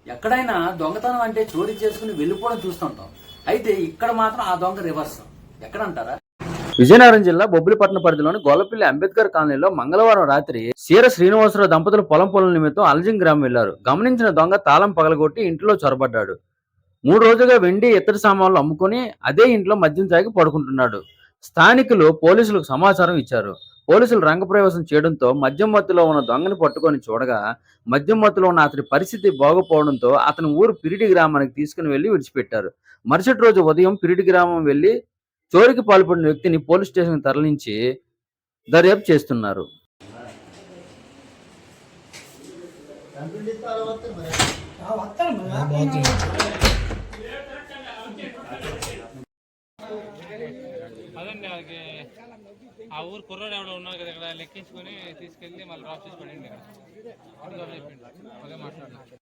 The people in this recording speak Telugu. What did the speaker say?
ఎక్కడైనా దొంగతనం అంటే చోరీ చేసుకుని వెళ్ళిపోవడం చూస్తుంటాం. అయితే ఇక్కడ మాత్రం ఆ దొంగ రివర్స్. ఎక్కడంటారా? విజయనగరం జిల్లా బొబ్బిలిపట్నం పరిధిలోని గొల్లపల్లి అంబేద్కర్ కాలనీలో మంగళవారం రాత్రి సీర శ్రీనివాసరావు దంపతులు పొలం పనుల నిమిత్తం అలజింగ్ గ్రామం వెళ్లారు. గమనించిన దొంగ తాళం పగలగొట్టి ఇంట్లో చొరబడ్డాడు. 3 రోజులుగా వెండి ఇతర సామాన్లు అమ్ముకుని అదే ఇంట్లో మద్యం తాగి పడుకుంటున్నాడు. స్థానికులు పోలీసులకు సమాచారం ఇచ్చారు. పోలీసులు రంగప్రవేశం చేయడంతో మద్యం మత్తులో ఉన్న దొంగని పట్టుకొని చూడగా మద్యం మత్తులో ఉన్న అతని పరిస్థితి బాగోపోవడంతో అతని ఊరు పిరిడి గ్రామానికి తీసుకుని వెళ్లి విడిచిపెట్టారు. మరుసటి రోజు ఉదయం పిరిడి గ్రామం వెళ్లి చోరీకి పాల్పడిన వ్యక్తిని పోలీస్ స్టేషన్ తరలించి దర్యాప్తు చేస్తున్నారు. అదండి వాళ్ళకి ఆ ఊరు కుర్రాడు ఎవడో ఉన్నారు కదా ఇక్కడ లెక్కించుకొని తీసుకెళ్ళి మళ్ళీ డ్రాప్ చేసి పడండి ఇక్కడ అదే మాట్లాడుతున్నాను.